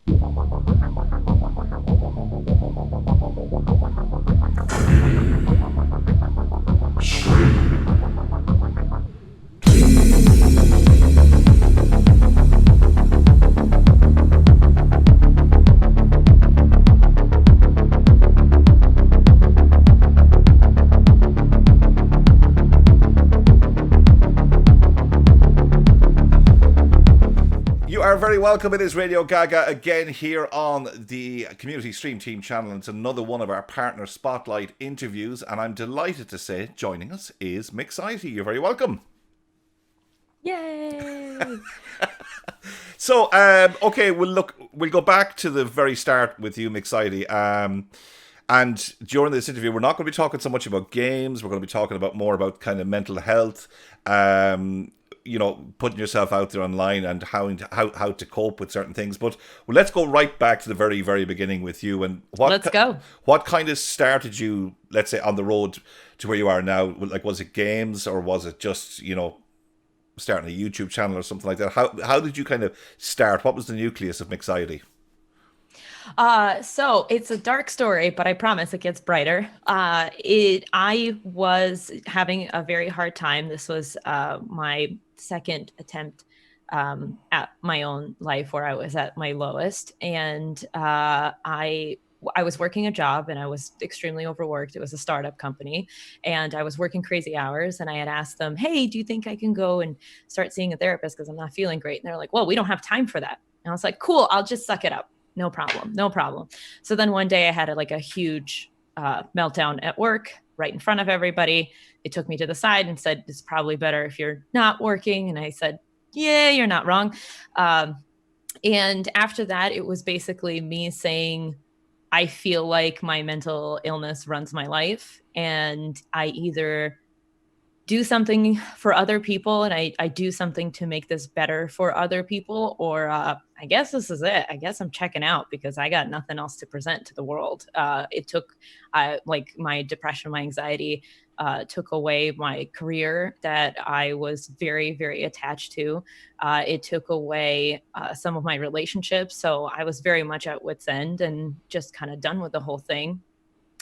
You are very welcome. It is Radio Gaga again here on the Community Stream Team channel. It's another one of our partner spotlight interviews, and I'm delighted to say joining us is Mxiety. You're very welcome. Yay! So, okay, we'll go back to the very start with you, Mxiety. And during this interview, we're not going to be talking so much about games. We're going to be talking about more about kind of mental health. Putting yourself out there online and how to cope with certain things. But let's go right back to the very, very beginning with you. And Let's go. What kind of started you, let's say, on the road to where you are now? Like, was it games, or was it just, starting a YouTube channel or something like that? How did you kind of start? What was the nucleus of Mxiety? So it's a dark story, but I promise it gets brighter. I was having a very hard time. This was my second attempt at my own life where I was at my lowest. And I was working a job and I was extremely overworked. It was a startup company and I was working crazy hours. And I had asked them, hey, do you think I can go and start seeing a therapist because I'm not feeling great? And they're like, well, we don't have time for that. And I was like, cool, I'll just suck it up. No problem. No problem. So then one day I had a huge meltdown at work right in front of everybody. They took me to the side and said, it's probably better if you're not working. And I said, yeah, you're not wrong. And after that, it was basically me saying, I feel like my mental illness runs my life. And I either do something for other people and I do something to make this better for other people, or I guess this is it. I guess I'm checking out because I got nothing else to present to the world. It took my depression, my anxiety took away my career that I was very, very attached to. It took away some of my relationships. So I was very much at wit's end and just kind of done with the whole thing.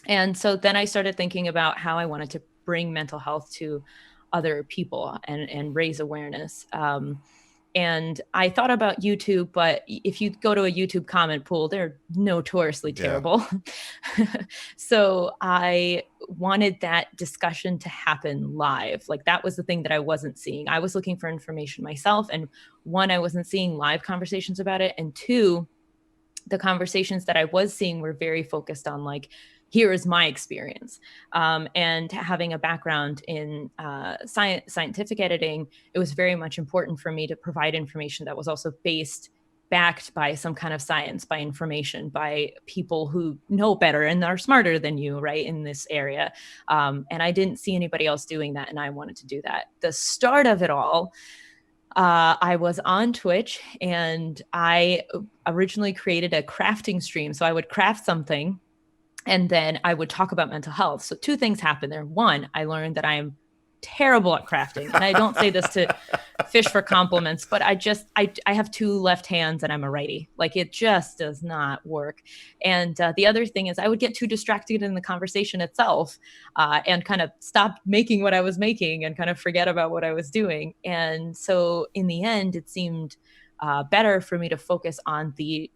And so then I started thinking about how I wanted to bring mental health to other people and raise awareness. And I thought about YouTube, but if you go to a YouTube comment pool, they're notoriously terrible. Yeah. So I wanted that discussion to happen live. Like that was the thing that I wasn't seeing. I was looking for information myself. And one, I wasn't seeing live conversations about it. And two, the conversations that I was seeing were very focused on here is my experience. And having a background in scientific editing, it was very much important for me to provide information that was also backed by some kind of science, by information, by people who know better and are smarter than you, right, in this area. And I didn't see anybody else doing that, and I wanted to do that. The start of it all, I was on Twitch, and I originally created a crafting stream. So I would craft something, and then I would talk about mental health. So two things happened there. One, I learned that I am terrible at crafting. And I don't say this to fish for compliments, but I have two left hands and I'm a righty. It just does not work. And the other thing is I would get too distracted in the conversation itself and kind of stop making what I was making and kind of forget about what I was doing. And so in the end, it seemed better for me to focus on the,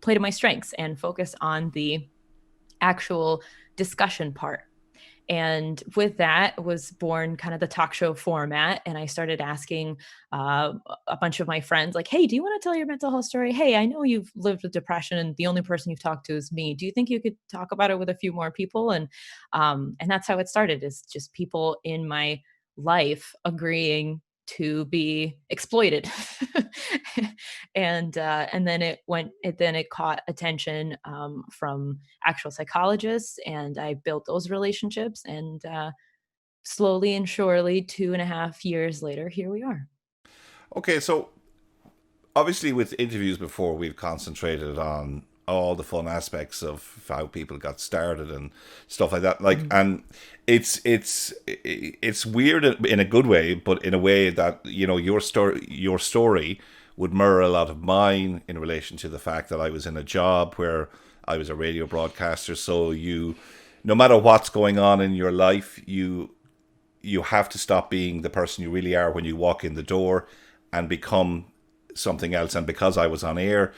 play to my strengths and focus on the actual discussion part. And with that was born kind of the talk show format. And I started asking a bunch of my friends, hey, do you want to tell your mental health story? Hey, I know you've lived with depression and the only person you've talked to is me. Do you think you could talk about it with a few more people? And that's how it started, is just people in my life agreeing to be exploited. And then it caught attention from actual psychologists, and I built those relationships, and slowly and surely 2.5 years later, here we are. Okay, so obviously with interviews before, we've concentrated on all the fun aspects of how people got started and stuff like that. And it's weird in a good way, but in a way that your story would mirror a lot of mine in relation to the fact that I was in a job where I was a radio broadcaster. So no matter what's going on in your life, you have to stop being the person you really are when you walk in the door and become something else. And because I was on air,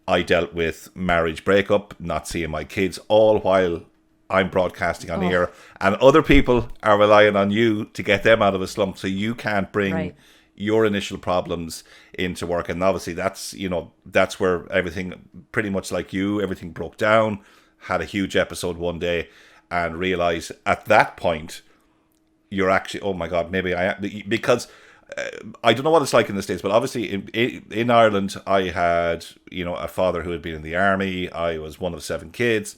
I dealt with marriage breakup, not seeing my kids, all while I'm broadcasting on air, and other people are relying on you to get them out of a slump. So you can't bring Right. your initial problems into work. And obviously that's where everything, pretty much like you, everything broke down, had a huge episode one day, and realized at that point you're actually, oh my god, maybe I am, because I don't know what it's like in the States, but obviously in Ireland, I had, a father who had been in the army. I was one of 7 kids.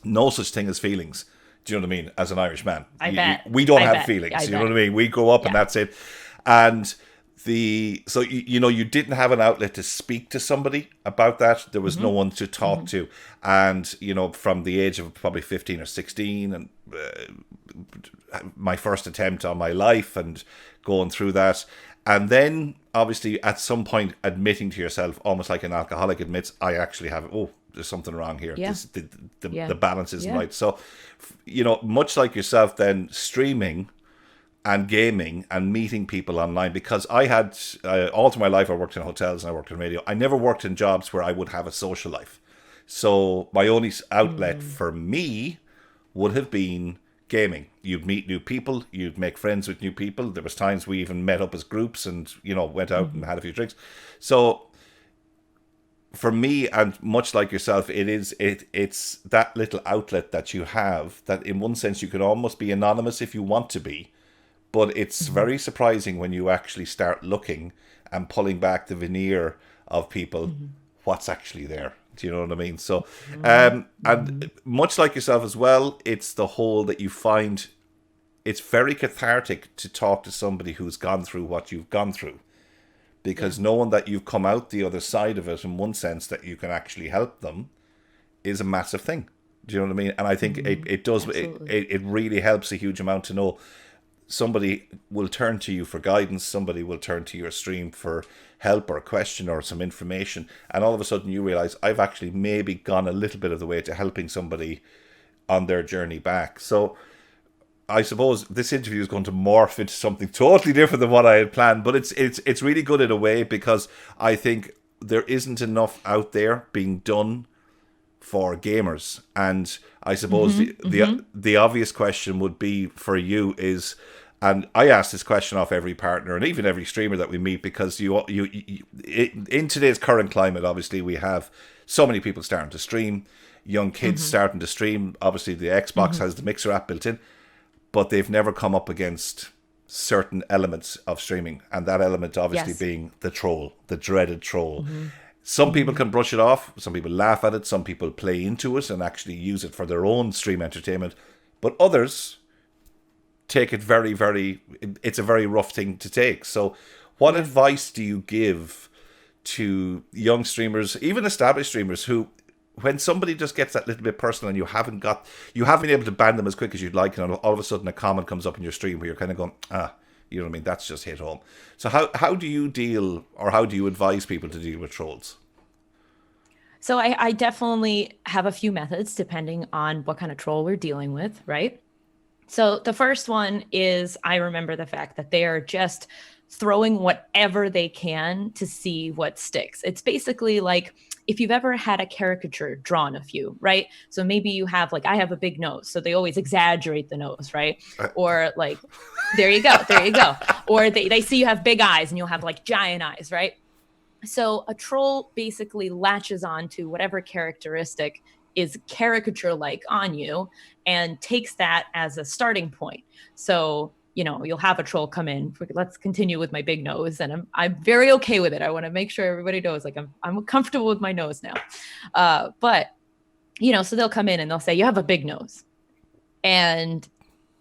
No such thing as feelings. Do you know what I mean? As an Irish man, I bet. we don't I have bet. feelings. I You know bet. what I mean? We grow up and Yeah. that's it. And so you didn't have an outlet to speak to somebody about that. There was no Hmm. one to talk Hmm. to. And from the age of probably 15 or 16, and my first attempt on my life and going through that. And then, obviously, at some point, admitting to yourself, almost like an alcoholic admits, I actually have, oh, there's something wrong here. Yeah. The Yeah. balance isn't Yeah. right. So, much like yourself, then streaming and gaming and meeting people online, because I had, all through my life, I worked in hotels and I worked in radio. I never worked in jobs where I would have a social life. So, my only outlet Mm. for me would have been gaming. You'd meet new people, you'd make friends with new people. There was times we even met up as groups and went out and Hmm. had a few drinks. So for me, and much like yourself, it's that little outlet that you have that in one sense you can almost be anonymous if you want to be, but it's Hmm. very surprising when you actually start looking and pulling back the veneer of people, Hmm. what's actually there. Do you know what I mean? So, Hmm. and much like yourself as well, it's the whole that you find it's very cathartic to talk to somebody who's gone through what you've gone through, Yeah. because knowing that you've come out the other side of it in one sense that you can actually help them is a massive thing. Do you know what I mean? And I think Hmm. it does, Absolutely. it really helps a huge amount to know somebody will turn to you for guidance, somebody will turn to your stream for help or a question or some information, and all of a sudden you realize I've actually maybe gone a little bit of the way to helping somebody on their journey back. So I suppose this interview is going to morph into something totally different than what I had planned, but it's really good in a way, because I think there isn't enough out there being done for gamers. And I suppose Hmm. Hmm. the obvious question would be for you is, and I ask this question off every partner and even every streamer that we meet, because in today's current climate, obviously we have so many people starting to stream, young kids Hmm. starting to stream. Obviously, the Xbox Hmm. has the Mixer app built in, but they've never come up against certain elements of streaming, and that element obviously Yes. being the troll, the dreaded troll. Hmm. Some people Hmm. can brush it off, some people laugh at it, some people play into it and actually use it for their own stream entertainment, but others take it very, very, it's a very rough thing to take. So, what Yeah. advice do you give to young streamers, even established streamers, who, when somebody just gets that little bit personal and you haven't been able to ban them as quick as you'd like, and all of a sudden a comment comes up in your stream where you're kind of going, you know what I mean? That's just hit home. So how do you deal, or how do you advise people to deal with trolls? So I definitely have a few methods depending on what kind of troll we're dealing with, right? So the first one is I remember the fact that they are just throwing whatever they can to see what sticks. It's basically like if you've ever had a caricature drawn of you, right? So maybe you have like I have a big nose, so they always exaggerate the nose, right? Or like there you go, there you go. Or they see you have big eyes and you'll have like giant eyes, right? So a troll basically latches on to whatever characteristic is caricature like on you and takes that as a starting point. So, you'll have a troll come in. Let's continue with my big nose. And I'm very okay with it. I want to make sure everybody knows like I'm comfortable with my nose now. But, so they'll come in and they'll say, you have a big nose. And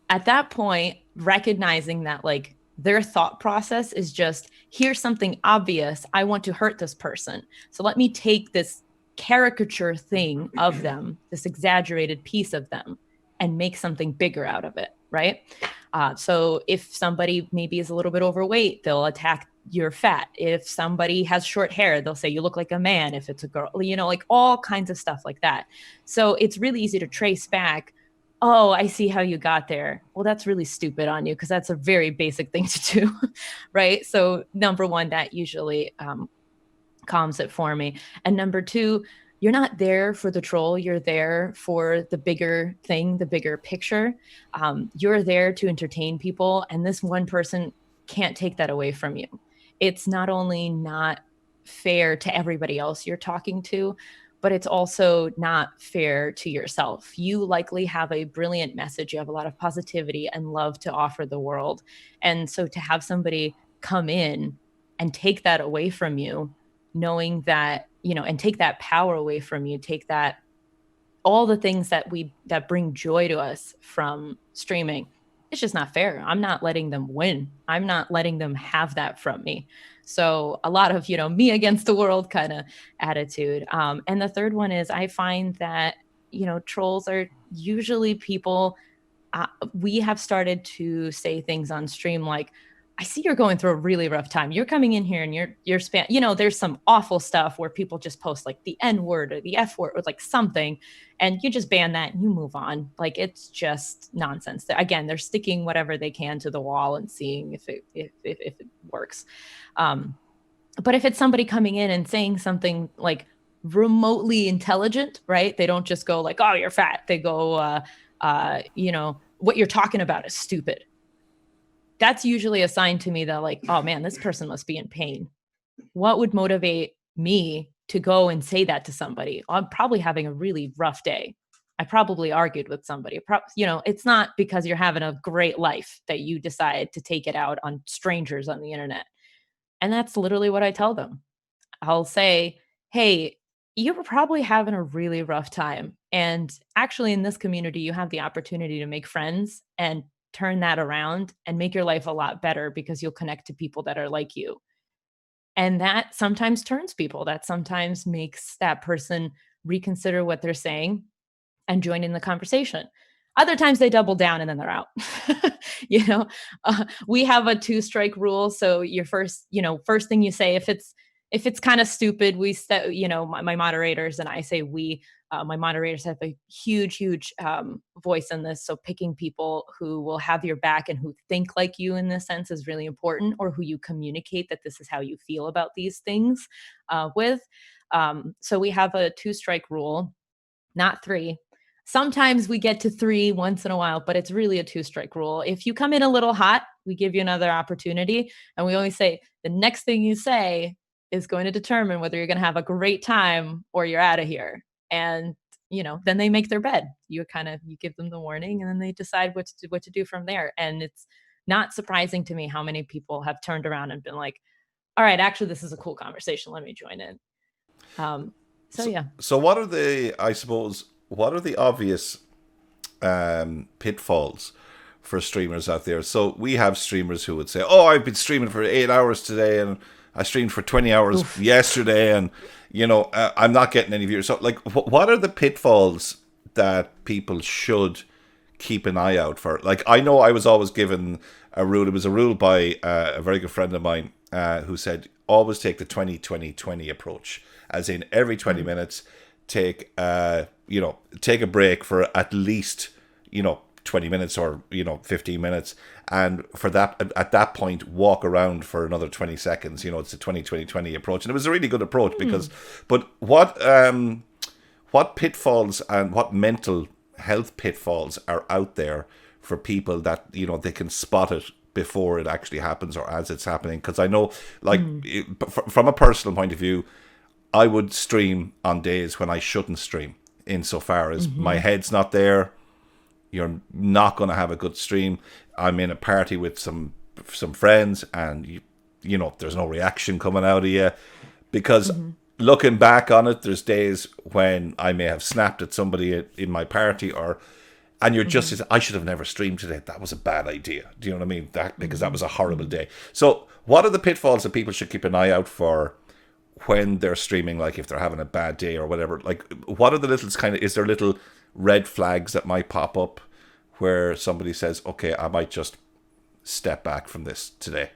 at that point, recognizing that like their thought process is just here's something obvious. I want to hurt this person. So let me take this caricature thing of them, this exaggerated piece of them, and make something bigger out of it. Right. So if somebody maybe is a little bit overweight, they'll attack you're fat. If somebody has short hair, they'll say you look like a man. If it's a girl, like all kinds of stuff like that. So it's really easy to trace back. Oh, I see how you got there. Well, that's really stupid on you because that's a very basic thing to do, right? So number one, that usually calms it for me. And number two, you're not there for the troll. You're there for the bigger thing, the bigger picture. You're there to entertain people. And this one person can't take that away from you. It's not only not fair to everybody else you're talking to, but it's also not fair to yourself. You likely have a brilliant message. You have a lot of positivity and love to offer the world. And so to have somebody come in and take that away from you, knowing that, and take that power away from you, take that, all the things that bring joy to us from streaming, it's just not fair. I'm not letting them win. I'm not letting them have that from me. So a lot of, me against the world kind of attitude. And the third one is I find that, trolls are usually people, we have started to say things on stream like, I see you're going through a really rough time. You're coming in here and you're spam. There's some awful stuff where people just post like the N word or the F word or like something, and you just ban that and you move on. Like it's just nonsense. Again, they're sticking whatever they can to the wall and seeing if it works. But if it's somebody coming in and saying something like remotely intelligent, right? They don't just go like, "Oh, you're fat." They go, what you're talking about is stupid. That's usually a sign to me that like, oh man, this person must be in pain. What would motivate me to go and say that to somebody? I'm probably having a really rough day. I probably argued with somebody. It's not because you're having a great life that you decide to take it out on strangers on the internet. And that's literally what I tell them. I'll say, hey, you were probably having a really rough time. And actually, in this community, you have the opportunity to make friends and turn that around and make your life a lot better because you'll connect to people that are like you. And that sometimes turns people, that sometimes makes that person reconsider what they're saying and join in the conversation. Other times they double down and then they're out. We have a 2-strike rule. So your first thing you say, if it's kind of stupid, we set, my moderators and I say my moderators have a huge voice in this. So picking people who will have your back and who think like you in this sense is really important, or who you communicate that this is how you feel about these things with. So we have a 2-strike rule, not 3. Sometimes we get to 3 once in a while, but it's really a 2-strike rule. If you come in a little hot, we give you another opportunity. And we always say the next thing you say is going to determine whether you're going to have a great time or you're out of here. And, then they make their bed. You give them the warning and then they decide what to do from there. And it's not surprising to me how many people have turned around and been like, all right, actually, this is a cool conversation. Let me join in. Yeah. So what are the obvious pitfalls for streamers out there? So we have streamers who would say, "Oh, I've been streaming for 8 hours today, and I streamed for 20 hours yesterday, and I'm not getting any viewers." So, like, what are the pitfalls that people should keep an eye out for? Like, I know I was always given a rule. It was a rule by a very good friend of mine who said, always take the 20-20-20 approach, as in every 20 minutes, take a break for at least 20 minutes or 15 minutes, and for that, at that point, walk around for another 20 seconds. It's a 20-20-20 approach, and it was a really good approach because, but what pitfalls and what mental health pitfalls are out there for people that they can spot it before it actually happens or as it's happening? Because I know, like, from a personal point of view, I would stream on days when I shouldn't stream, insofar as my head's not there. You're not going to have a good stream. I'm in a party with some friends, and there's no reaction coming out of you, because looking back on it, there's days when I may have snapped at somebody in my party, and you're just, I should have never streamed today. That was a bad idea. Do you know what I mean? Because that was a horrible day. So what are the pitfalls that people should keep an eye out for when they're streaming, like if they're having a bad day or whatever? Like, what are the little is there little red flags that might pop up where somebody says, okay, I might just step back from this today?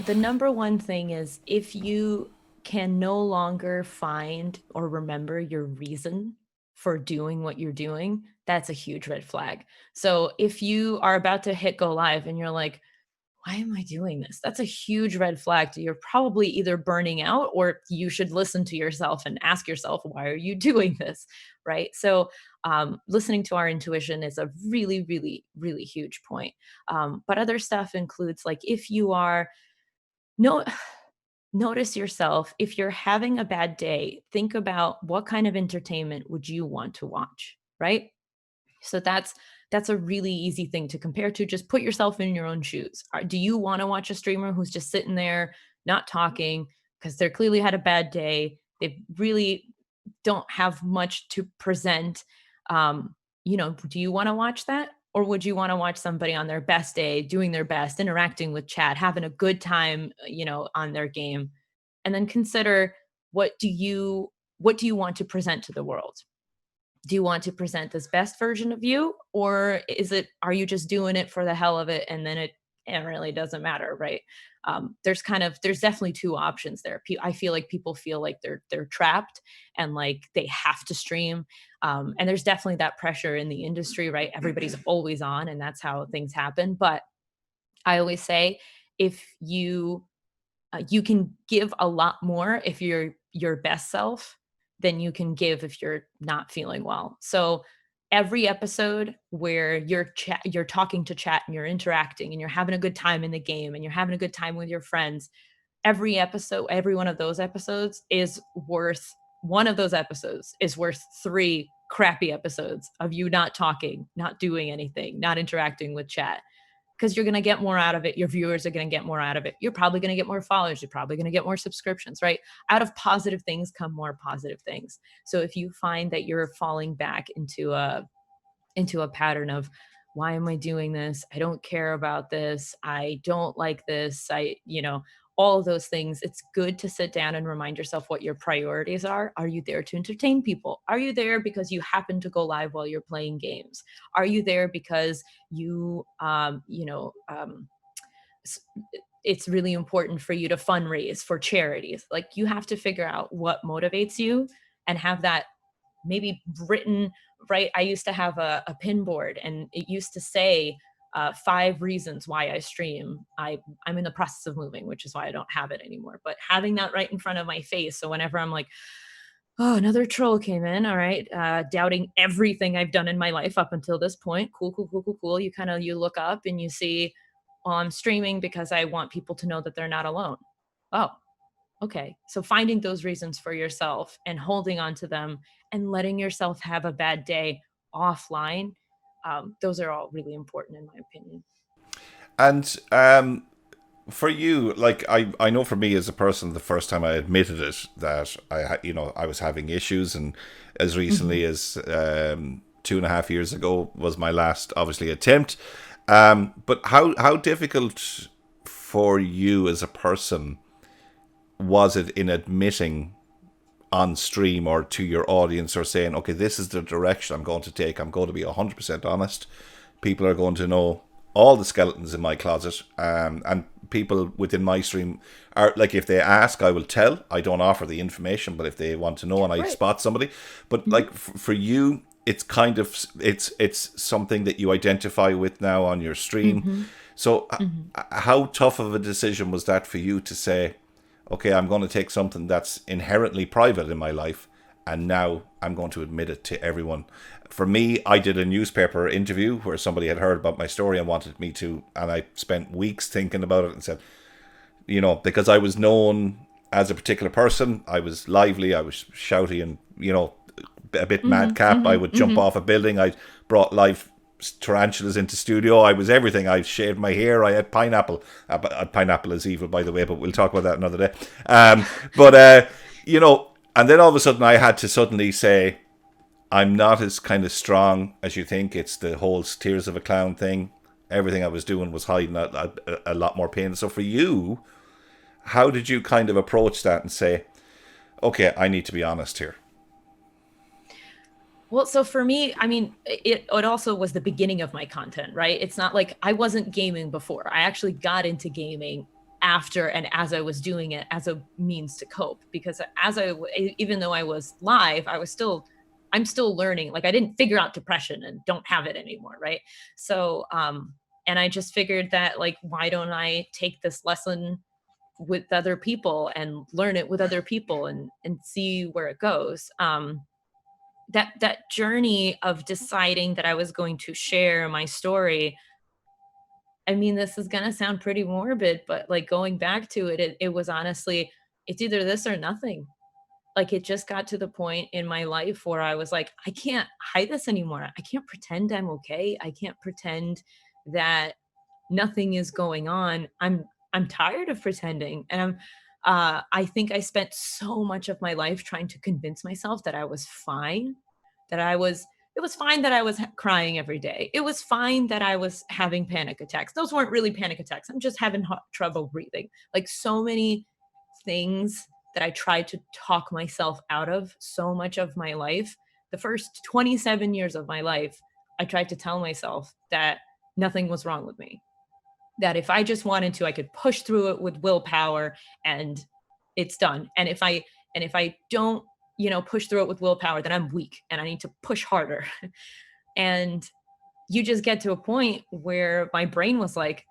The number one thing is if you can no longer find or remember your reason for doing what you're doing, that's a huge red flag. So if you are about to hit go live and you're like, why am I doing this? That's a huge red flag. You're probably either burning out or you should listen to yourself and ask yourself, why are you doing this? Right. So, listening to our intuition is a really, really, really huge point. But other stuff includes like if you are no notice yourself if you're having a bad day, think about what kind of entertainment would you want to watch, right? So that's a really easy thing to compare to. Just put yourself in your own shoes. Do you want to watch a streamer who's just sitting there not talking because they're clearly had a bad day? They really don't have much to present. Do you want to watch that? Or would you want to watch somebody on their best day, doing their best, interacting with chat, having a good time, on their game? And then consider what do you what do you want to present to the world? Do you want to present this best version of you, or are you just doing it for the hell of it and then it really doesn't matter, right? There's definitely two options there. I feel like people feel like they're trapped and like they have to stream, and there's definitely that pressure in the industry, right? Everybody's always on and that's how things happen. But I always say, if you can give a lot more if you're your best self than you can give if you're not feeling well. So every episode where you're talking to chat and you're interacting and you're having a good time in the game and you're having a good time with your friends, every one of those episodes is worth one of those episodes is worth three crappy episodes of you not talking, not doing anything, not interacting with chat, because you're going to get more out of it. Your viewers are going to get more out of it. You're probably going to get more followers. You're probably going to get more subscriptions, right? Out of positive things come more positive things. So if you find that you're falling back into a pattern of, why am I doing this? I don't care about this. I don't like this. All of those things. It's good to sit down and remind yourself what your priorities are. Are you there to entertain people? Are you there because you happen to go live while you're playing games? Are you there because it's really important for you to fundraise for charities? Like, you have to figure out what motivates you and have that maybe written, right? I used to have a pin board and it used to say 5 reasons why I stream. I'm in the process of moving, which is why I don't have it anymore. But having that right in front of my face, so whenever I'm like, oh, another troll came in, all right, doubting everything I've done in my life up until this point. Cool, cool, cool, cool, cool. You look up and you see, well, I'm streaming because I want people to know that they're not alone. Oh, okay. So finding those reasons for yourself and holding on to them and letting yourself have a bad day offline, those are all really important in my opinion. And for you, like I know for me as a person, the first time I admitted it that I was having issues, and as recently Mm-hmm. as 2.5 years ago was my last obviously attempt. But how difficult for you as a person was it in admitting on stream or to your audience, or saying, okay, this is the direction I'm going to take. I'm going to be 100% honest. People are going to know all the skeletons in my closet. And people within my stream are like, if they ask, I will tell. I don't offer the information, but if they want to know and I Right. spot somebody. But like for you, it's kind of, it's something that you identify with now on your stream. Mm-hmm. So Mm-hmm. how tough of a decision was that for you to say, okay, I'm going to take something that's inherently private in my life, and now I'm going to admit it to everyone? For me, I did a newspaper interview where somebody had heard about my story and wanted me to, and I spent weeks thinking about it and said, because I was known as a particular person, I was lively, I was shouty, and, a bit Mm-hmm. madcap. I would Mm-hmm. jump Mm-hmm. off a building. I brought live tarantulas into studio. I was everything. I shaved my hair. I had pineapple. Pineapple is evil, by the way, but we'll talk about that another day. But and then all of a sudden I had to suddenly say, I'm not as kind of strong as you think. It's the whole tears of a clown thing. Everything I was doing was hiding a lot more pain. So for you, how did you kind of approach that and say, okay, I need to be honest here? Well, so for me, I mean, it also was the beginning of my content, right? It's not like I wasn't gaming before. I actually got into gaming after and as I was doing it as a means to cope. Because even though I was live, I'm still learning. Like I didn't figure out depression and don't have it anymore, right? So and I just figured that, like, why don't I take this lesson with other people and learn it with other people and see where it goes. That journey of deciding that I was going to share my story, I mean, this is gonna sound pretty morbid, but, like, going back to it, it was honestly, it's either this or nothing. Like, it just got to the point in my life where I was like, "I can't hide this anymore. I can't pretend I'm okay. I can't pretend that nothing is going on. I'm tired of pretending." And I think I spent so much of my life trying to convince myself that I was fine, that I was it was fine that I was crying every day. It was fine that I was having panic attacks. Those weren't really panic attacks. I'm just having trouble breathing. Like, so many things that I tried to talk myself out of so much of my life. The first 27 years of my life, I tried to tell myself that nothing was wrong with me, that if I just wanted to, I could push through it with willpower and it's done. And if I don't, push through it with willpower, then I'm weak and I need to push harder. And you just get to a point where my brain was like,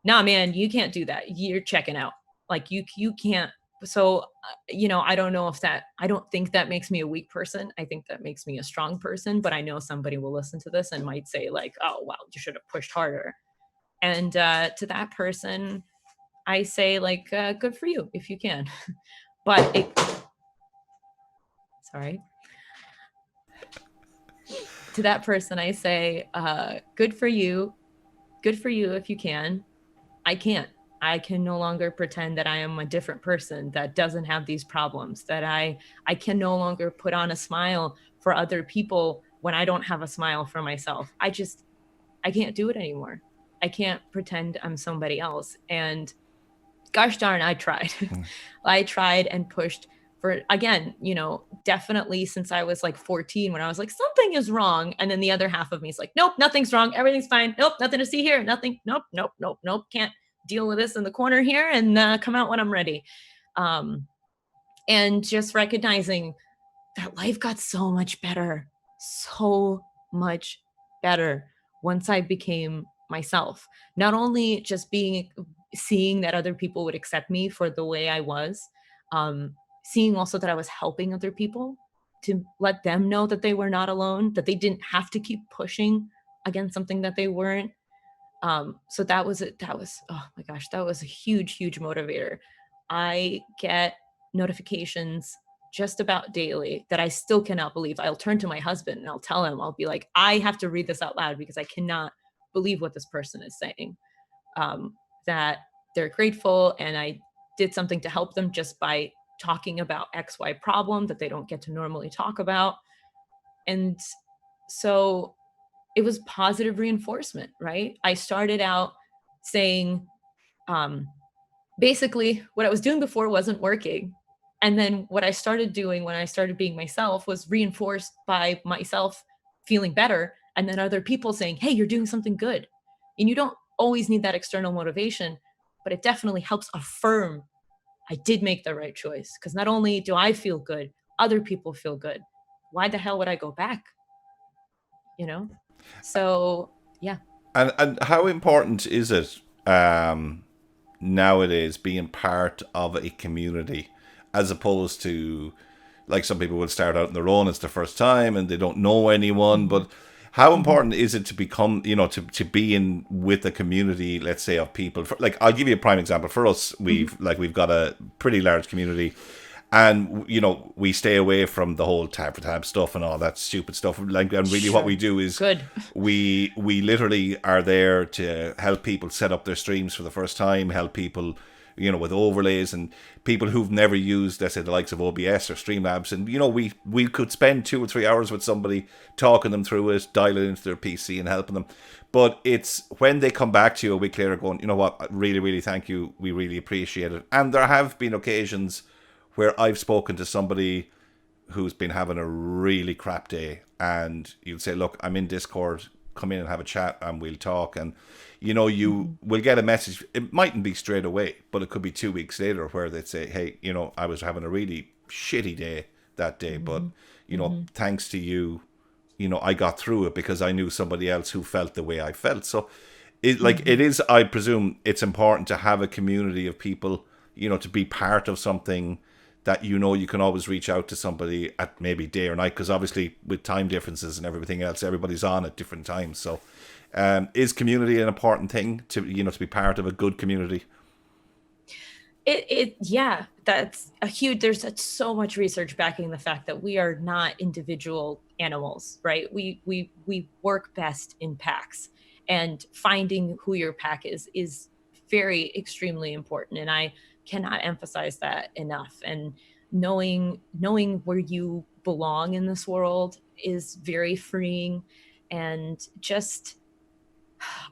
"Nah, man, you can't do that. You're checking out. Like, you can't." So, I don't know if that I don't think that makes me a weak person. I think that makes me a strong person, but I know somebody will listen to this and might say, like, "Oh, wow, you should have pushed harder." And to that person, I say, like, good for you if you can. But sorry. To that person, I say, good for you. Good for you if you can. I can't. I can no longer pretend that I am a different person that doesn't have these problems, that I can no longer put on a smile for other people when I don't have a smile for myself. I can't do it anymore. I can't pretend I'm somebody else. And gosh darn, I tried. I tried and pushed for, again, definitely since I was like 14, when I was like, something is wrong. And then the other half of me is like, nope, nothing's wrong. Everything's fine. Nope, nothing to see here. Nothing. Nope, nope, nope, nope. Can't deal with this in the corner here, and come out when I'm ready. And just recognizing that life got so much better, so much better once I became myself. Not only just seeing that other people would accept me for the way I was, seeing also that I was helping other people, to let them know that they were not alone, that they didn't have to keep pushing against something that they weren't. So that was it. That was, oh my gosh, that was a huge, huge motivator. I get notifications just about daily that I still cannot believe. I'll turn to my husband and I'll tell him, I'll be like, I have to read this out loud because I cannot believe what this person is saying. That they're grateful and I did something to help them just by talking about XY problem that they don't get to normally talk about. And so it was positive reinforcement, right? I started out saying, basically, what I was doing before wasn't working. And then what I started doing when I started being myself was reinforced by myself feeling better. And then other people saying, hey, you're doing something good. And you don't always need that external motivation, but it definitely helps affirm I did make the right choice. Because not only do I feel good, other people feel good. Why the hell would I go back? You know? So, yeah. And how important is it nowadays being part of a community, as opposed to, like, some people will start out on their own, it's their first time and they don't know anyone, Mm-hmm. but how Mm-hmm. important is it to become, to be in with a community, let's say, of people? Like, I'll give you a prime example. For us, Mm-hmm. we've got a pretty large community, and we stay away from the whole tab for tab stuff and all that stupid stuff. Like, and really what we Sure. do is Good. we literally are there to help people set up their streams for the first time, help people, with overlays, and people who've never used, let's say, the likes of OBS or Streamlabs. And we could spend 2 or 3 hours with somebody, talking them through it, dialing into their PC and helping them. But it's when they come back to you a week later going, you know what, really, really thank you, we really appreciate it. And there have been occasions where I've spoken to somebody who's been having a really crap day, and you'd say, look, I'm in Discord, come in and have a chat and we'll talk. And, you know, you Mm-hmm. will get a message. It mightn't be straight away, but it could be 2 weeks later where they'd say, hey, you know, I was having a really shitty day that day, but, Mm-hmm. you know, Mm-hmm. thanks to you, you know, I got through it because I knew somebody else who felt the way I felt. So it Mm-hmm. is, I presume it's important to have a community of people, you know, to be part of something that, you know, you can always reach out to somebody at maybe day or night, because obviously with time differences and everything else, everybody's on at different times. So is community an important thing to, you know, to be part of a good community? Yeah, that's a huge, there's so much research backing the fact that we are not individual animals, right? We work best in packs, and finding who your pack is very extremely important. And I cannot emphasize that enough. And knowing where you belong in this world is very freeing. And just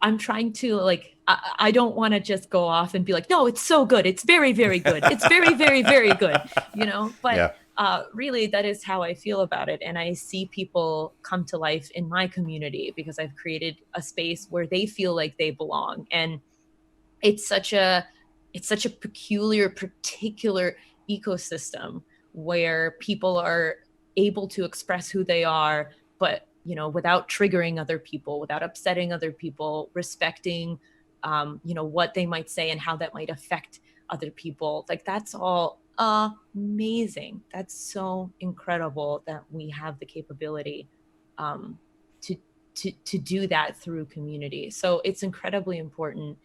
I'm trying to like I don't want to just go off and be like, no, it's so good. It's very, very good. It's very, very, very good, you know? But Yeah. really that is how I feel about it. And I see people come to life in my community because I've created a space where they feel like they belong. And it's such a it's such a peculiar, particular ecosystem where people are able to express who they are, but without triggering other people, without upsetting other people, respecting what they might say and how that might affect other people. Like, that's all amazing. That's so incredible that we have the capability um, to to do that through community. So it's incredibly important.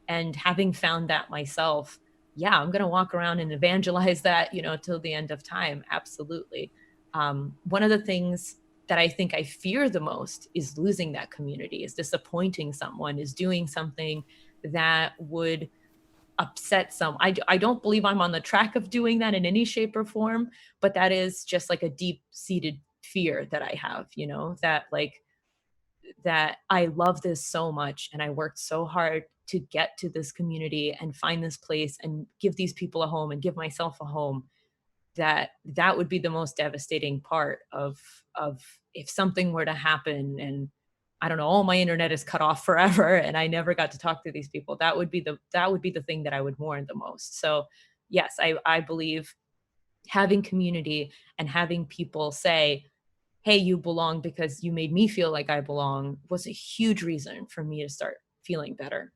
And having found that myself, yeah, I'm going to walk around and evangelize that, till the end of time. Absolutely. One of the things that I think I fear the most is losing that community, is disappointing someone, is doing something that would upset some. I don't believe I'm on the track of doing that in any shape or form, but that is just like a deep seated fear that I have, that like that I love this so much and I worked so hard to get to this community and find this place and give these people a home and give myself a home, that would be the most devastating part of if something were to happen and I don't know, all my internet is cut off forever and I never got to talk to these people. That would be the thing that I would mourn the most. So yes, I believe having community and having people say, hey, you belong because you made me feel like I belong, was a huge reason for me to start feeling better.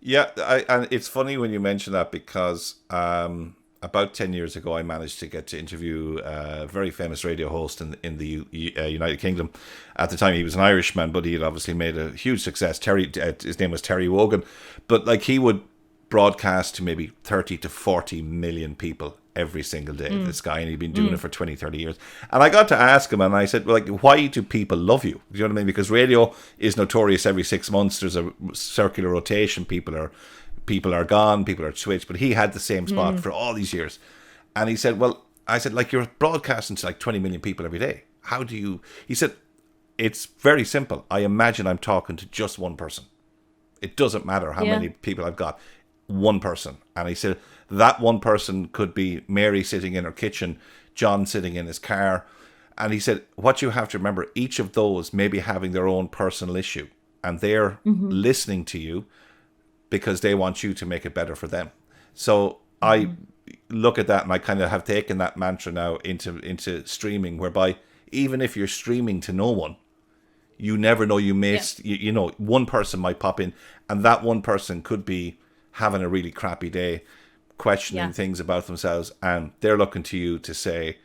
Yeah, and it's funny when you mention that because about 10 years ago, I managed to get to interview a very famous radio host in the United Kingdom. At the time, he was an Irishman, but he had obviously made a huge success. His name was Terry Wogan. But like, he would broadcast to maybe 30 to 40 million people every single day, Mm, this guy, and he'd been doing it mm, for 20, 30 years. And I got to ask him, and I said, well, like, why do people love you? Do you know what I mean? Because radio is notorious. Every 6 months there's a circular rotation. People are gone, people are switched, but he had the same spot mm. for all these years. And he said, well, I said, like, you're broadcasting to like 20 million people every day. How do you, he said, it's very simple. I imagine I'm talking to just one person. It doesn't matter how Yeah. many people I've got, one person. And he said that one person could be Mary sitting in her kitchen, John sitting in his car. And he said, what you have to remember, each of those may be having their own personal issue, and they're Hmm. listening to you because they want you to make it better for them. So I Hmm. look at that, and I kind of have taken that mantra now into streaming, whereby even if you're streaming to no one, you never know, you may Yeah. you know, one person might pop in, and that one person could be having a really crappy day, questioning Yeah. things about themselves, and they're looking to you to say,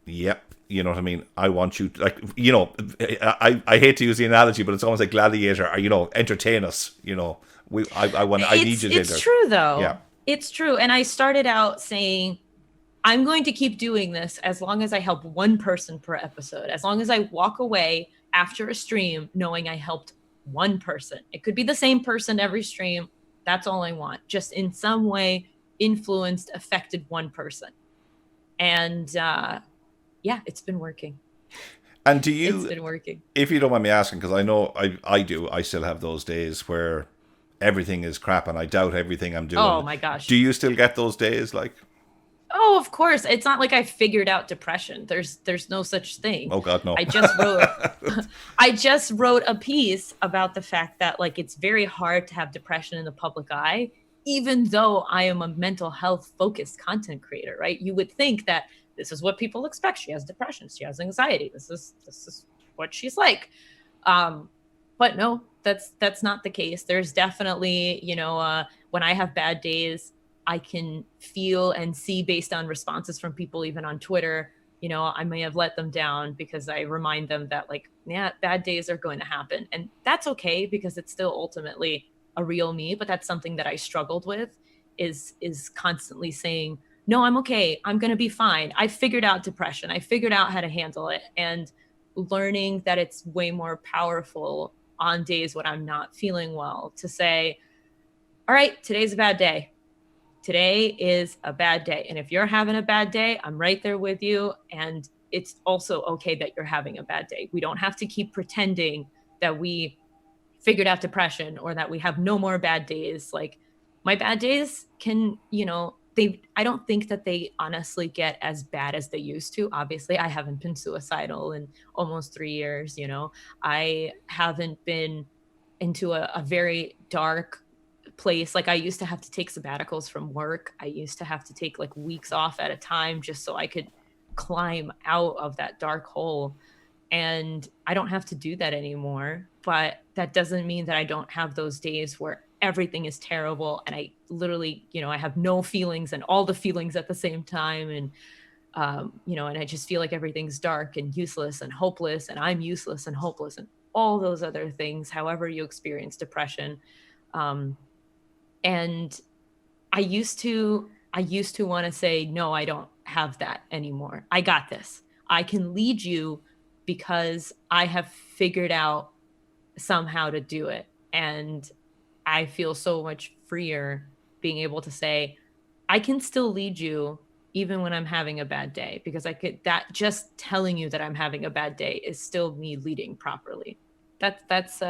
yep, you know what I mean, I want you to, like, you know, I hate to use the analogy, but it's almost like Gladiator, or, you know, entertain us, you know, I need It's you it's to, true yeah. though. It's true. And I started out saying I'm going to keep doing this as long as I help one person per episode. As long as I walk away after a stream knowing I helped one person. It could be the same person every stream. That's all I want. Just in some way influenced, affected one person. And yeah, it's been working. And do It's you, been working. if you don't mind me asking, because I know I do, I still have those days where everything is crap and I doubt everything I'm Oh doing. my Do gosh. you still get those days, like? Oh, of course. It's not like I figured out depression. There's no such thing. Oh God, no. I just wrote I just wrote a piece about the fact that like it's very hard to have depression in the public eye, even though I am a mental health focused content creator, right? You would think that this is what people expect. She has depression, she has anxiety. This is what she's like. Um, but no, that's not the case. There's definitely, when I have bad days, I can feel and see based on responses from people, even on Twitter. I may have let them down because I remind them that, like, yeah, bad days are going to happen. And that's okay because it's still ultimately a real me. But that's something that I struggled with is constantly saying, no, I'm okay. I'm going to be fine. I figured out depression. I figured out how to handle it. And learning that it's way more powerful on days when I'm not feeling well to say, all right, today's a bad day. Today is a bad day. And if you're having a bad day, I'm right there with you. And it's also okay that you're having a bad day. We don't have to keep pretending that we figured out depression or that we have no more bad days. Like, my bad days can, I don't think that they honestly get as bad as they used to. Obviously, I haven't been suicidal in almost 3 years. I haven't been into a very dark place. Like, I used to have to take sabbaticals from work. I used to have to take like weeks off at a time just so I could climb out of that dark hole. And I don't have to do that anymore. But that doesn't mean that I don't have those days where everything is terrible and I literally, I have no feelings and all the feelings at the same time. And, and I just feel like everything's dark and useless and hopeless, and I'm useless and hopeless and all those other things, however you experience depression. Um, and I used to want to say, no, I don't have that anymore. I got this. I can lead you because I have figured out somehow to do it. And I feel so much freer being able to say, I can still lead you even when I'm having a bad day, because that just telling you that I'm having a bad day is still me leading properly. That's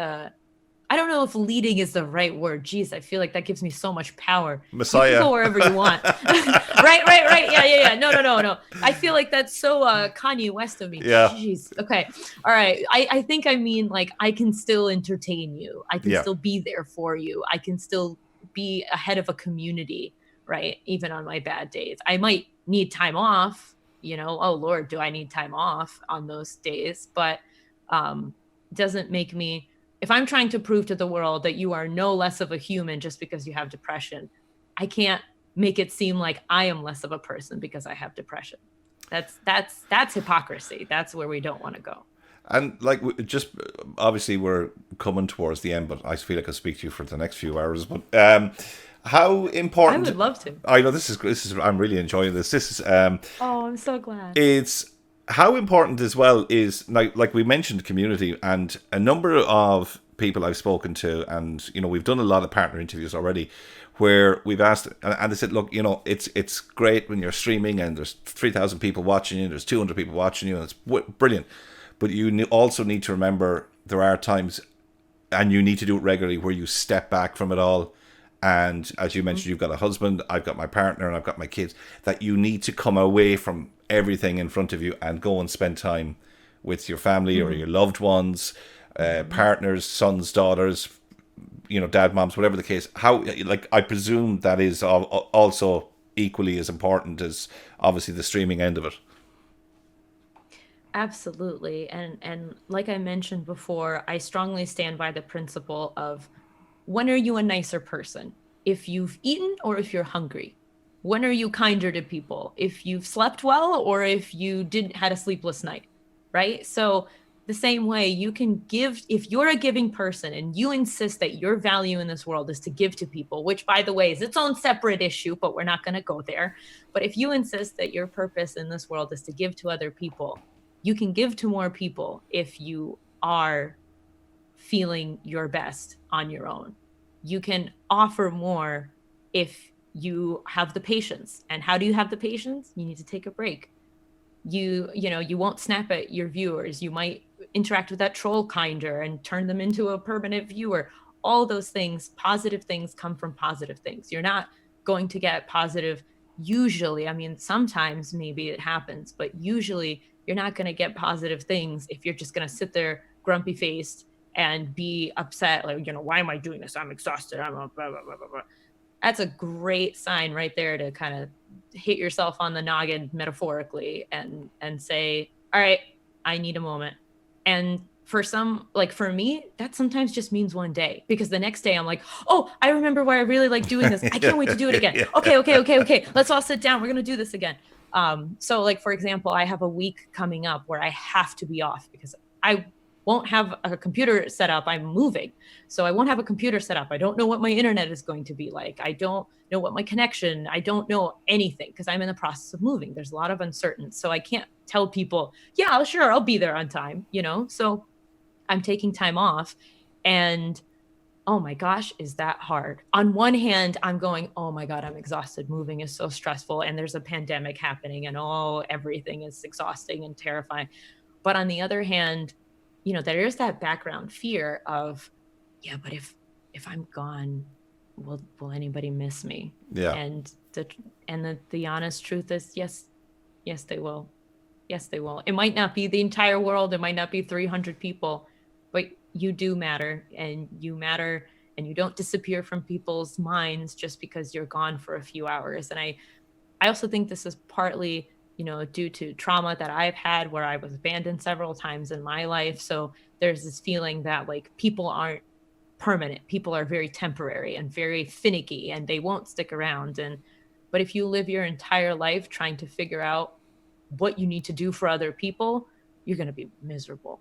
I don't know if leading is the right word. Jeez, I feel like that gives me so much power. You can Messiah. go wherever you want. Right. Yeah. No. I feel like that's so Kanye West of me. Yeah. Jeez. Okay. All right. I think I mean, like, I can still entertain you. I can Yeah. still be there for you. I can still be ahead of a community, right? Even on my bad days. I might need time off, oh Lord, do I need time off on those days? But um doesn't make me, if I'm trying to prove to the world that you are no less of a human just because you have depression, I can't make it seem like I am less of a person because I have depression. That's hypocrisy. That's where we don't want to go. And like, just obviously we're coming towards the end, but I feel like I'll speak to you for the next few hours. But how I important? would love to. I know this is. I'm really enjoying this. This is Oh, I'm so glad. it's how important as well is, like we mentioned, community, and a number of people I've spoken to, and we've done a lot of partner interviews already, where we've asked, and they said, look, it's great when you're streaming and there's 3,000 people watching you, there's 200 people watching you, and it's brilliant, but you also need to remember there are times, and you need to do it regularly, where you step back from it all. And as you mentioned, you've got a husband, I've got my partner, and I've got my kids, that you need to come away from everything in front of you and go and spend time with your family or your loved ones, partners, sons, daughters, dad, moms, whatever the case. How, like, I presume that is also equally as important as obviously the streaming end of it. Absolutely. And like I mentioned before, I strongly stand by the principle of, when are you a nicer person? If you've eaten or if you're hungry? When are you kinder to people? If you've slept well or if you didn't had a sleepless night, right? So the same way you can give, if you're a giving person and you insist that your value in this world is to give to people, which by the way is its own separate issue, but we're not going to go there. But if you insist that your purpose in this world is to give to other people, you can give to more people if you are feeling your best on your own. You can offer more if you have the patience. And how do you have the patience? You need to take a break. You won't snap at your viewers. You might interact with that troll kinder and turn them into a permanent viewer. All those things, positive things come from positive things. You're not going to get positive usually, I mean, sometimes maybe it happens, but usually you're not going to get positive things if you're just going to sit there grumpy faced and be upset. Like, why am I doing this? I'm exhausted. I'm blah, blah, blah, blah, blah. That's a great sign right there to kind of hit yourself on the noggin metaphorically and say, all right, I need a moment. And for some, like for me, that sometimes just means one day, because the next day I'm like, oh, I remember why I really like doing this. I can't wait to do it again. Yeah. Okay. Let's all sit down. We're going to do this again. So like, for example, I have a week coming up where I have to be off because I won't have a computer set up. I'm moving. So I won't have a computer set up. I don't know what my internet is going to be like. I don't know what my connection, I don't know anything because I'm in the process of moving. There's a lot of uncertainty. So I can't tell people, yeah, sure, I'll be there on time, So I'm taking time off. And oh my gosh, is that hard? On one hand, I'm going, oh my God, I'm exhausted. Moving is so stressful. And there's a pandemic happening and everything is exhausting and terrifying. But on the other hand, there is that background fear of, yeah, but if I'm gone, will anybody miss me? Yeah. And the honest truth is, yes, they will. Yes, they will. It might not be the entire world. It might not be 300 people, but you do matter, and you matter, and you don't disappear from people's minds just because you're gone for a few hours. And I also think this is partly, due to trauma that I've had where I was abandoned several times in my life. So there's this feeling that like people aren't permanent. People are very temporary and very finicky, and they won't stick around. But if you live your entire life trying to figure out what you need to do for other people, you're going to be miserable.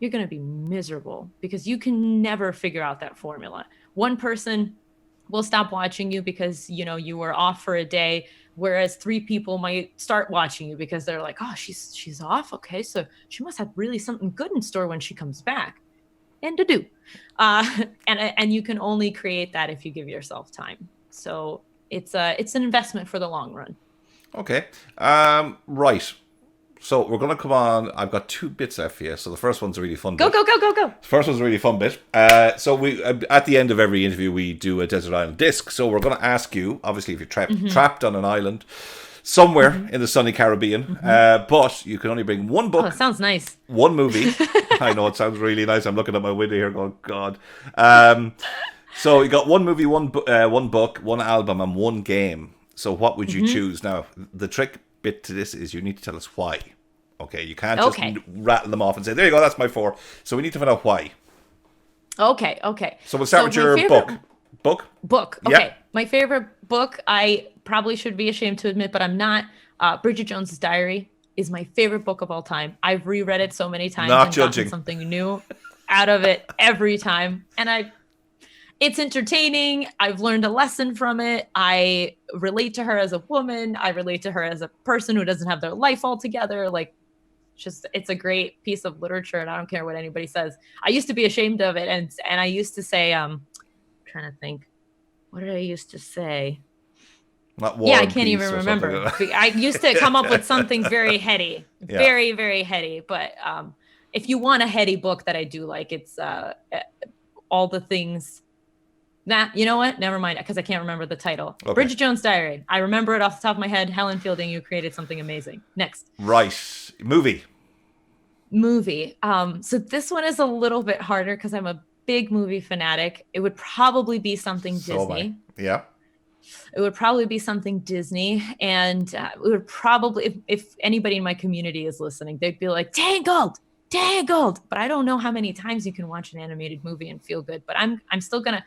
You're going to be miserable because you can never figure out that formula. One person will stop watching you because, you were off for a day, whereas 3 people might start watching you because they're like, oh, she's off. Okay. So she must have really something good in store when she comes back. And to do. And you can only create that if you give yourself time. So it's an investment for the long run. Okay. Right. So we're going to come on. I've got 2 bits left for you. So the first one's a really fun bit. Go. The first one's a really fun bit. So we at the end of every interview, we do a desert island disc. So we're going to ask you, obviously, if you're trapped on an island somewhere in the sunny Caribbean, but you can only bring one book. Oh, that sounds nice. One movie. I know, it sounds really nice. I'm looking at my window here going, God. So you got one movie, one book, one album, and one game. So what would you choose? Now, the trick bit to this is you need to tell us why. Okay, you can't just rattle them off and say, there you go, that's my 4. So we need to find out why. Okay. So we'll start with your book. Book. Okay. Yeah. My favorite book, I probably should be ashamed to admit, but I'm not. Bridget Jones's Diary is my favorite book of all time. I've reread it so many times Not and judging. gotten something new out of it every time. And it's entertaining. I've learned a lesson from it. I relate to her as a woman. I relate to her as a person who doesn't have their life all together. Like, it's a great piece of literature, and I don't care what anybody says. I used to be ashamed of it, and I used to say, I'm trying to think, what did I used to say? I can't even remember. Like I used to come up with something very heady, very, very heady. But if you want a heady book that I do like, it's all the things that, you know what? Never mind, because I can't remember the title. Okay. Bridget Jones' Diary. I remember it off the top of my head. Helen Fielding, you created something amazing. Next. Right. Movie. So this one is a little bit harder because I'm a big movie fanatic. It would probably be something Disney. Yeah. It would probably be something Disney. And it would probably, if anybody in my community is listening, they'd be like, Tangled. But I don't know how many times you can watch an animated movie and feel good. But I'm still going to.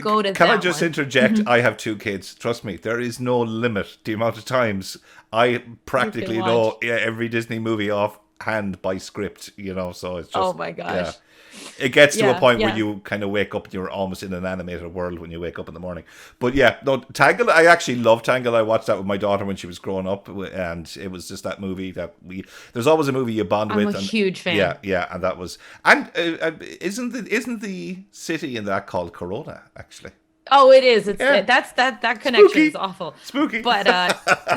Go to Can I just one. interject? I have 2 kids. Trust me, there is no limit to the amount of times I practically know every Disney movie off hand by script, so it's just, oh my gosh. Yeah. It gets to a point where you kind of wake up and you're almost in an animated world when you wake up in the morning. But Tangled, I actually love Tangled. I watched that with my daughter when she was growing up, and it was just that movie that there's always a movie you bond with. I'm a huge fan. Yeah, and that was, and isn't the city in that called Corona, actually? Oh, it is. That's that connection Spooky. is awful. Spooky. But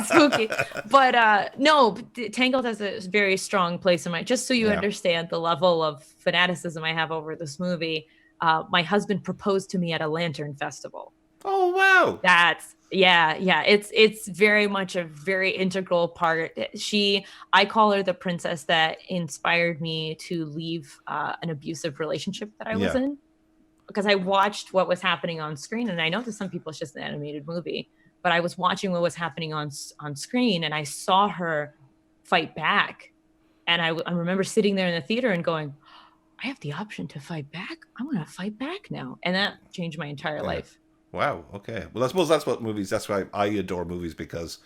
spooky. But no, Tangled has a very strong place in my. Just so you understand the level of fanaticism I have over this movie. My husband proposed to me at a lantern festival. Oh wow. That's yeah. It's very much a very integral part. I call her the princess that inspired me to leave an abusive relationship that I was Yeah. in, because I watched what was happening on screen, and I know to some people it's just an animated movie, but I was watching what was happening on screen, and I saw her fight back, and I remember sitting there in the theater and going, I have the option to fight back. I'm going to fight back now, and that changed my entire Yeah. life. Wow. Okay. Well, I suppose that's what movies. That's why I adore movies, because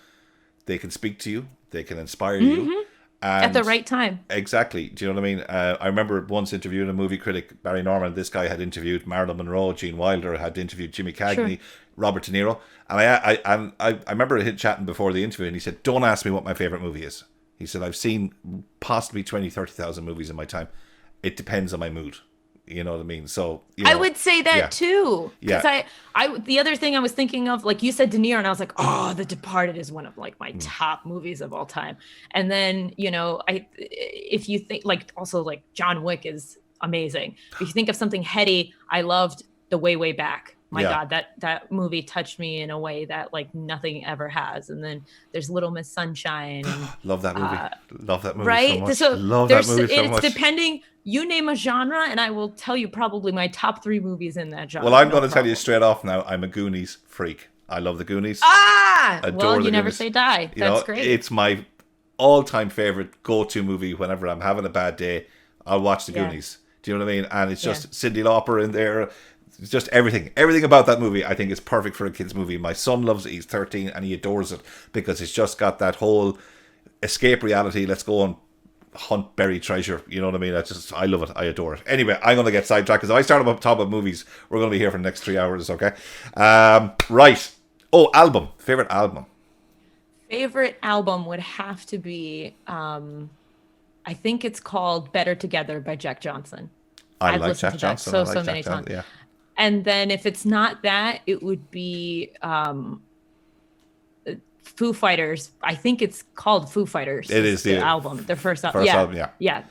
they can speak to you, they can inspire you, Mm-hmm. At the and right time. exactly. Do you know what I mean? I remember once interviewing a movie critic, Barry Norman. This guy had interviewed Marilyn Monroe, Gene Wilder, had interviewed Jimmy Sure. Cagney, Robert De Niro, and I remember chatting before the interview, and he said, "Don't ask me what my favorite movie is." He said, "I've seen possibly 20, 30,000 movies in my time. It depends on my mood." You know what I mean? So I would say that yeah, too, because yeah, the other thing I was thinking of, like you said, De Niro, and I was like, oh, The Departed is one of like my top movies of all time. And then if you think, like, also like John Wick is amazing. If you think of something heady, I loved The Way Back. My yeah. God, that movie touched me in a way that like nothing ever has. And then there's Little Miss Sunshine, and Love that movie. uh, Love that movie so right. much. So Love that there's movie so it's much. depending. You name a genre, and I will tell you probably my top 3 movies in that Well, genre. I'm No going to tell you problem. straight off now. I'm a Goonies freak. I love the Goonies. Well, Adore the you never Goonies. say die. You That's know, great. it's my all-time favorite go-to movie. Whenever I'm having a bad day, I'll watch the Yeah. Goonies. Do you know what I mean? And it's Yeah. just Cyndi Lauper in there. It's just everything about that movie. I think is perfect for a kids' movie. My son loves it. He's 13 and he adores it because it's just got that whole escape reality. Let's go and hunt buried treasure. You know what I mean? I love it. I adore it. Anyway, I'm going to get sidetracked because if I start about top of movies, we're going to be here for the next 3 hours. Okay. Right. Oh, album. Favorite album. Favorite album would have to be, I think it's called Better Together by Jack Johnson. I I've like listened Jack to that Johnson. I like so Jack many times. Johnson. Yeah. And then if it's not that, it would be Foo Fighters. I think it's called Foo Fighters. It is The the album, their first album. first Yeah, album. Yeah. yeah,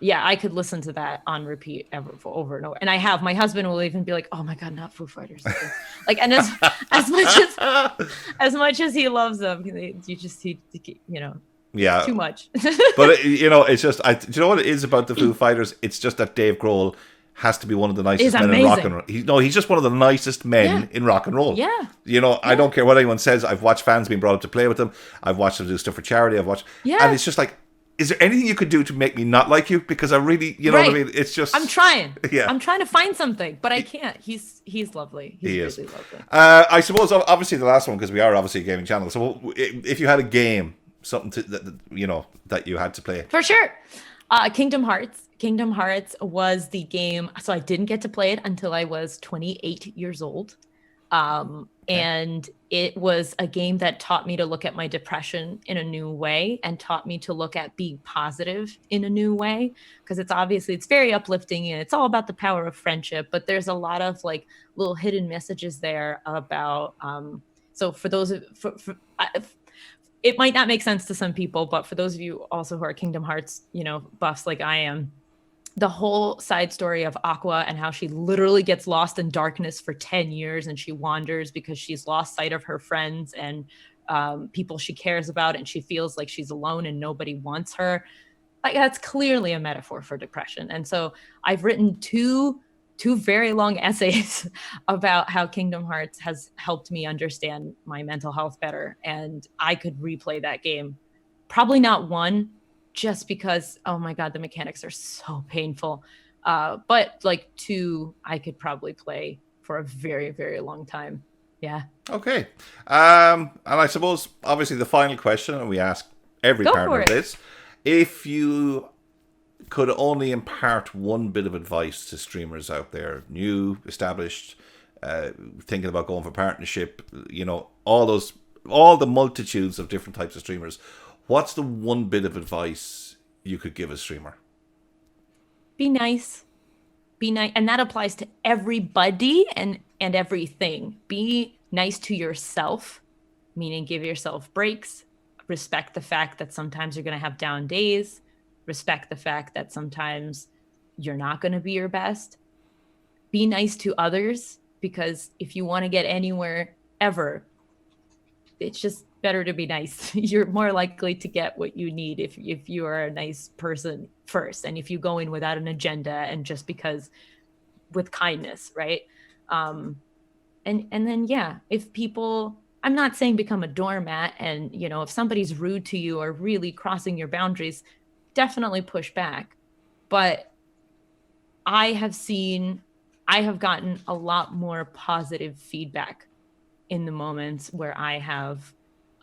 yeah. I could listen to that on repeat over and over. And I have. My husband will even be like, "Oh my god, not Foo Fighters!" Like, and as much as much as he loves them, you just Yeah. too much. But it's just do you know what it is about the Foo Fighters? It's just that Dave Grohl has to be one of the Is nicest men in rock and amazing. roll. He's just one of the nicest men Yeah, in rock and roll. yeah, I don't care what anyone says. I've watched fans being brought up to play with them. I've watched them do stuff for charity. And yeah. it's just like, is there anything you could do to make me not like you? Because I really, you know what I Right. mean? It's just, I'm trying. yeah, I'm trying to find something, but I can't. He's lovely. He's he really is. lovely. I suppose obviously the last one, because we are obviously a gaming channel. So if you had a game, something that you had to play. For sure. Kingdom Hearts. Kingdom Hearts was the game. So I didn't get to play it until I was 28 years old. And it was a game that taught me to look at my depression in a new way and taught me to look at being positive in a new way. Because it's very uplifting and it's all about the power of friendship. But there's a lot of like little hidden messages there about. So for those of, it might not make sense to some people, but for those of you also who are Kingdom Hearts, buffs like I am, the whole side story of Aqua and how she literally gets lost in darkness for 10 years and she wanders because she's lost sight of her friends and people she cares about, and she feels like she's alone and nobody wants her. Like, that's clearly a metaphor for depression. And so I've written two very long essays about how Kingdom Hearts has helped me understand my mental health better. And I could replay that game. Probably not one, just because, oh my God, the mechanics are so painful. But like 2, I could probably play for a very, very long time. Yeah. Okay. And I suppose, obviously, the final question, and we ask every Go partner for of it. this, if you could only impart one bit of advice to streamers out there, new, established, thinking about going for partnership, all the multitudes of different types of streamers, what's the one bit of advice you could give a streamer? Be nice. Be nice. And that applies to everybody and everything. Be nice to yourself, meaning give yourself breaks. Respect the fact that sometimes you're going to have down days. Respect the fact that sometimes you're not going to be your best. Be nice to others. because if you want to get anywhere ever, it's just better to be nice. You're more likely to get what you need if you are a nice person first, and if you go in without an agenda and just because, with kindness, right? Um, and then yeah, if people, I'm not saying become a doormat, and if somebody's rude to you or really crossing your boundaries, definitely push back. But I have seen, I have gotten a lot more positive feedback in the moments where I have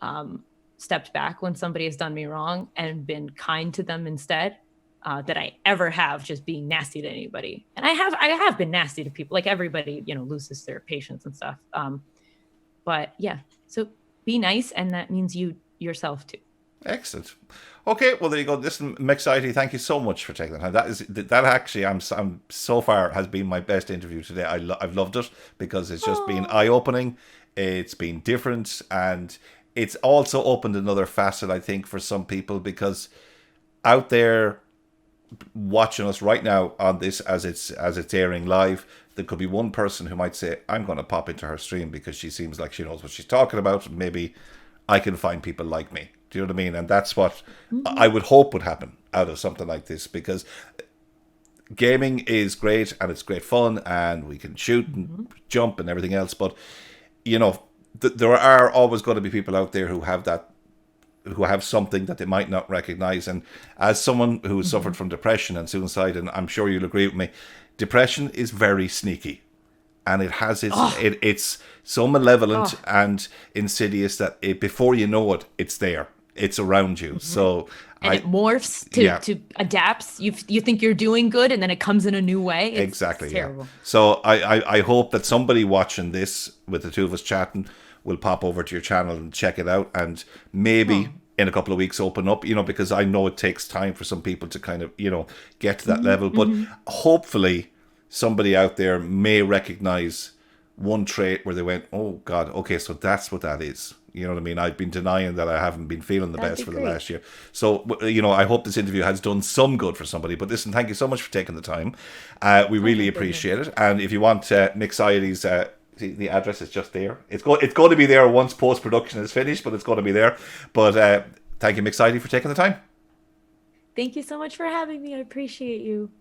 um, stepped back when somebody has done me wrong and been kind to them instead, that I ever have just being nasty to anybody. And I have been nasty to people. Like everybody, loses their patience and stuff. But yeah, so be nice, and that means you yourself too. Excellent. Okay, well there you go. Listen, Mxiety, thank you so much for taking the time. That actually, I'm so far has been my best interview today. I've loved it because it's just been Oh. eye opening. It's been different, and it's also opened another facet, I think, for some people, because out there watching us right now on this as it's airing live, there could be one person who might say, I'm going to pop into her stream because she seems like she knows what she's talking about. Maybe I can find people like me. Do you know what I mean? And that's what I Mhm. would hope would happen out of something like this, because gaming is great and it's great fun and we can shoot and Mhm. jump and everything else. But, you know, there are always going to be people out there who have something that they might not recognize. And as someone who has suffered Mhm. from depression and suicide, and I'm sure you'll agree with me, depression is very sneaky, and it has Oh, it's so malevolent oh. and insidious that before you know it, it's there, it's around you. Mhm. So And it I, morphs to yeah, adapts. You think you're doing good, and then it comes in a new way. It's exactly, yeah. terrible. So I hope that somebody watching this with the two of us chatting will pop over to your channel and check it out, and maybe Oh. in a couple of weeks open up, because I know it takes time for some people to kind of, get to that Hmm. level. But Hmm. hopefully somebody out there may recognize one trait where they went, oh God, okay, so that's what that is. You know what I mean? I've been denying that I haven't been feeling the That'd best be for the great. last year. So, I hope this interview has done some good for somebody. But listen, thank you so much for taking the time. We Oh really my goodness. appreciate it. And if you want Mixiety's, the address is just there. It's going to be there once post production is finished, but it's going to be there. But thank you, Mixity, for taking the time. Thank you so much for having me. I appreciate you.